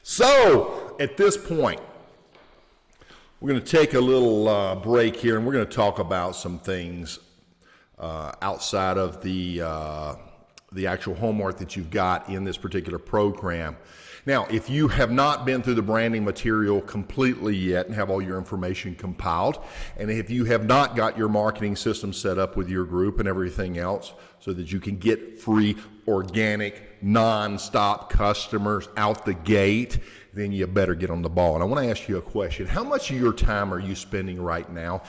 So at this point, we're going to take a little break here, and we're going to talk about some things outside of the actual homework that you've got in this particular program. Now, if you have not been through the branding material completely yet and have all your information compiled, and if you have not got your marketing system set up with your group and everything else so that you can get free, organic, non-stop customers out the gate, then you better get on the ball. And I want to ask you a question. How much of your time are you spending right now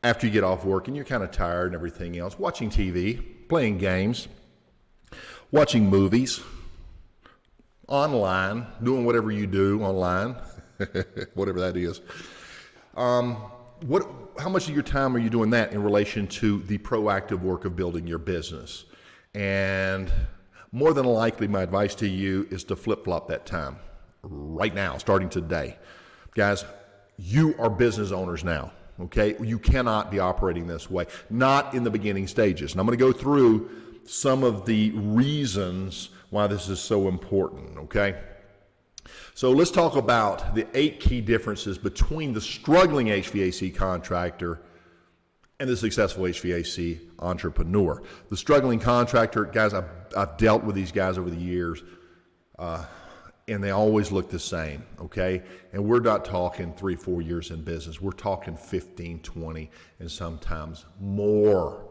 after you get off work and you're kind of tired and everything else, watching TV, playing games, watching movies, online, doing whatever you do online, whatever that is? How much of your time are you doing that in relation to the proactive work of building your business? And more than likely, my advice to you is to flip-flop that time right now, starting today. Guys, you are business owners now, okay? You cannot be operating this way, not in the beginning stages. And I'm going to go through some of the reasons why this is so important, okay? So let's talk about the 8 key differences between the struggling HVAC contractor and the successful HVAC entrepreneur. The struggling contractor, guys, I've dealt with these guys over the years, and they always look the same, okay? And we're not talking 3-4 years in business. We're talking 15, 20, and sometimes more.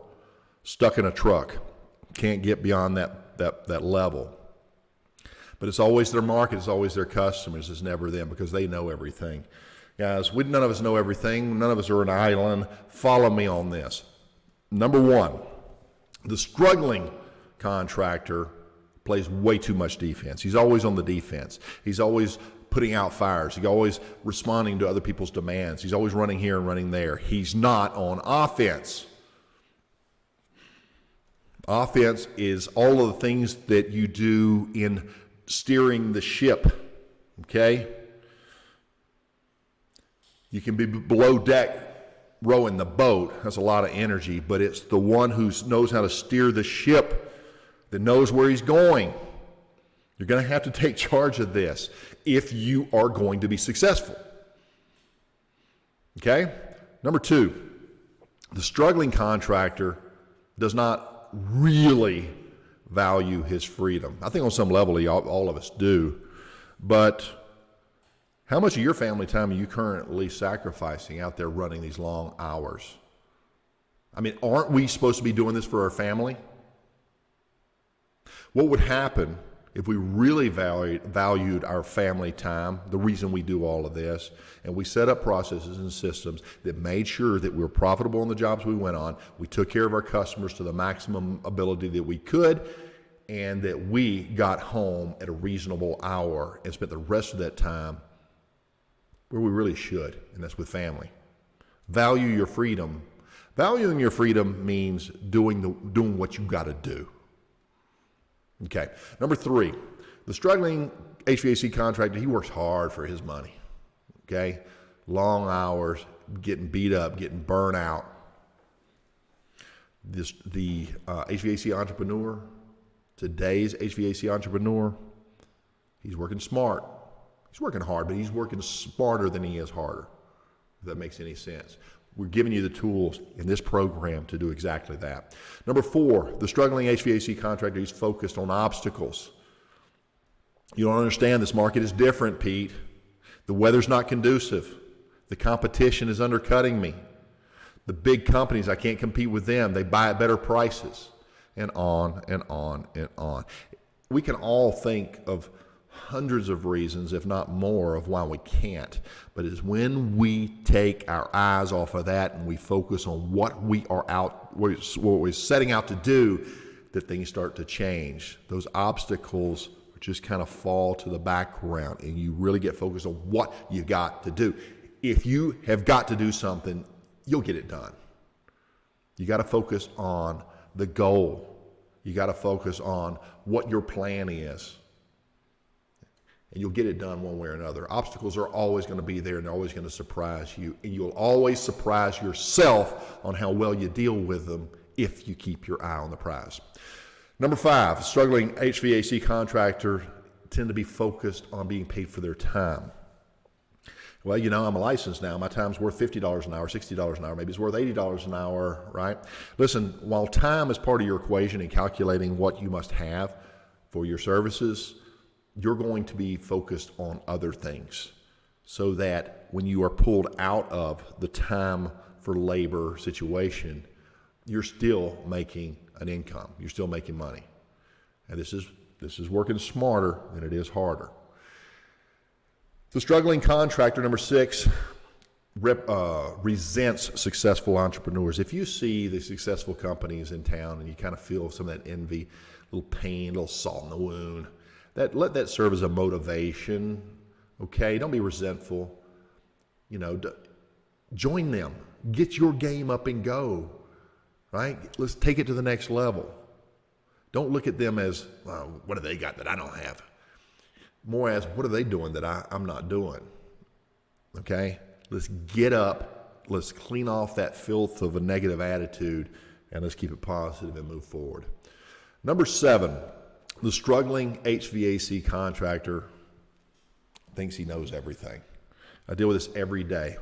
Stuck in a truck. Can't get beyond that level. But it's always their market, it's always their customers, it's never them, because they know everything. Guys, none of us know everything. None of us are an island. Follow me on this. Number one, the struggling contractor plays way too much defense. He's always on the defense. He's always putting out fires. He's always responding to other people's demands. He's always running here and running there. He's not on offense. Offense is all of the things that you do in steering the ship, okay? You can be below deck rowing the boat. That's a lot of energy, but it's the one who knows how to steer the ship that knows where he's going. You're going to have to take charge of this if you are going to be successful. Okay? Number 2, the struggling contractor does not really value his freedom. I think on some level all of us do, but how much of your family time are you currently sacrificing out there running these long hours? I mean, aren't we supposed to be doing this for our family? What would happen if we really valued our family time, the reason we do all of this, and we set up processes and systems that made sure that we were profitable in the jobs we went on, we took care of our customers to the maximum ability that we could, and that we got home at a reasonable hour and spent the rest of that time where we really should, and that's with family. Value your freedom. Valuing your freedom means doing what you got to do. Okay. Number 3, the struggling HVAC contractor, he works hard for his money. Okay. Long hours, getting beat up, getting burnt out. The HVAC entrepreneur, today's HVAC entrepreneur, he's working smart. He's working hard, but he's working smarter than he is harder, if that makes any sense. We're giving you the tools in this program to do exactly that. Number 4, the struggling HVAC contractor, he's focused on obstacles. You don't understand, this market is different, Pete. The weather's not conducive. The competition is undercutting me. The big companies, I can't compete with them. They buy at better prices, and on and on and on. We can all think of hundreds of reasons, if not more, of why we can't. But it's when we take our eyes off of that and we focus on what we're setting out to do, that things start to change. Those obstacles just kind of fall to the background, and you really get focused on what you got to do. If you have got to do something, you'll get it done. You got to focus on the goal. You got to focus on what your plan is. And you'll get it done one way or another. Obstacles are always going to be there, and they're always going to surprise you. And you'll always surprise yourself on how well you deal with them if you keep your eye on the prize. Number 5, struggling HVAC contractor tend to be focused on being paid for their time. Well, I'm a licensed now. My time's worth $50 an hour, $60 an hour. Maybe it's worth $80 an hour, right? Listen, while time is part of your equation in calculating what you must have for your services, you're going to be focused on other things so that when you are pulled out of the time for labor situation, you're still making an income. You're still making money. And this is working smarter than it is harder. The struggling contractor, number 6, resents successful entrepreneurs. If you see the successful companies in town and you kind of feel some of that envy, a little pain, a little salt in the wound, let that serve as a motivation, okay? Don't be resentful. Join them. Get your game up and go, right? Let's take it to the next level. Don't look at them as, what do they got that I don't have? More as, what are they doing that I'm not doing? Okay? Let's get up. Let's clean off that filth of a negative attitude, and let's keep it positive and move forward. Number 7, the struggling HVAC contractor thinks he knows everything. I deal with this every day.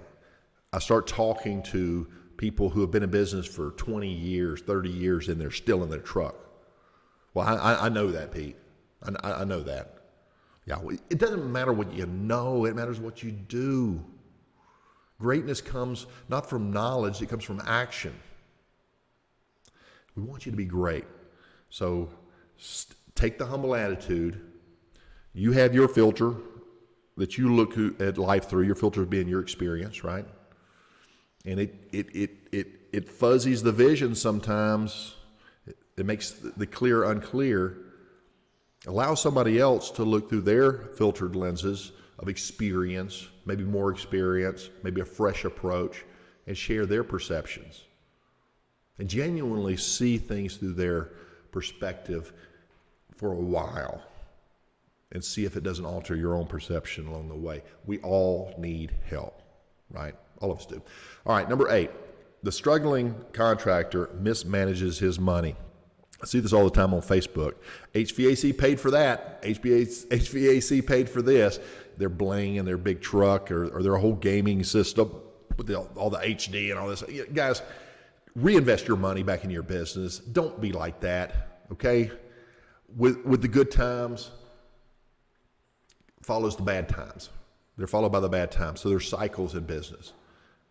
I start talking to people who have been in business for 20 years, 30 years, and they're still in their truck. Well, I know that, Pete. I know that. Yeah, it doesn't matter what you know, it matters what you do. Greatness comes not from knowledge, it comes from action. We want you to be great. So take the humble attitude. You have your filter that you look at life through, your filter being your experience, right? And it fuzzies the vision sometimes. It makes the clear unclear. Allow somebody else to look through their filtered lenses of experience, maybe more experience, maybe a fresh approach, and share their perceptions. And genuinely see things through their perspective for a while and see if it doesn't alter your own perception along the way. We all need help, right? All of us do. All right, number 8, the struggling contractor mismanages his money. I see this all the time on Facebook. HVAC paid for that. HVAC paid for this. They're blinging their big truck or their whole gaming system with all the HD and all this. Guys, reinvest your money back in your business. Don't be like that, okay? With the good times follows the bad times. They're followed by the bad times. So there's cycles in business,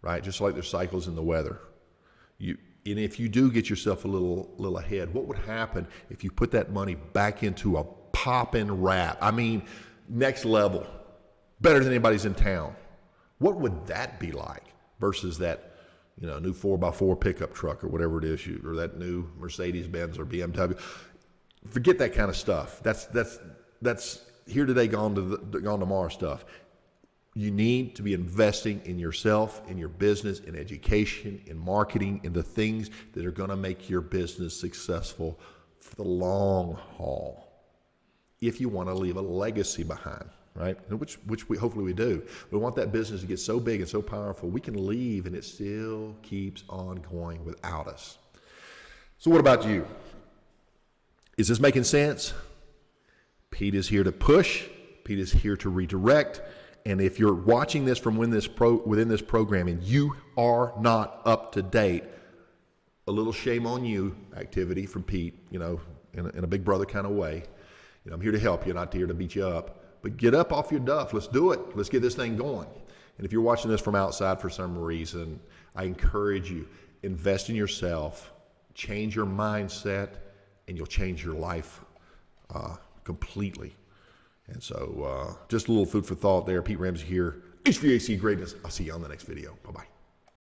right? Just like there's cycles in the weather. And if you do get yourself a little ahead, what would happen if you put that money back into a pop-in wrap? I mean, next level, better than anybody's in town. What would that be like versus that, new 4x4 pickup truck or whatever it is, or that new Mercedes-Benz or BMW? Forget that kind of stuff. That's here today, gone tomorrow stuff. You need to be investing in yourself, in your business, in education, in marketing, in the things that are going to make your business successful for the long haul. If you want to leave a legacy behind, right? Which we hopefully we do. We want that business to get so big and so powerful, we can leave and it still keeps on going without us. So what about you? Is this making sense? Pete is here to push. Pete is here to redirect. And if you're watching this from within this program and you are not up to date, a little shame on you activity from Pete, in a big brother kind of way. I'm here to help you, not here to beat you up. But get up off your duff. Let's do it. Let's get this thing going. And if you're watching this from outside for some reason, I encourage you, invest in yourself, change your mindset, and you'll change your life completely. And so just a little food for thought there. Pete Ramsey here, HVAC Greatness. I'll see you on the next video. Bye-bye.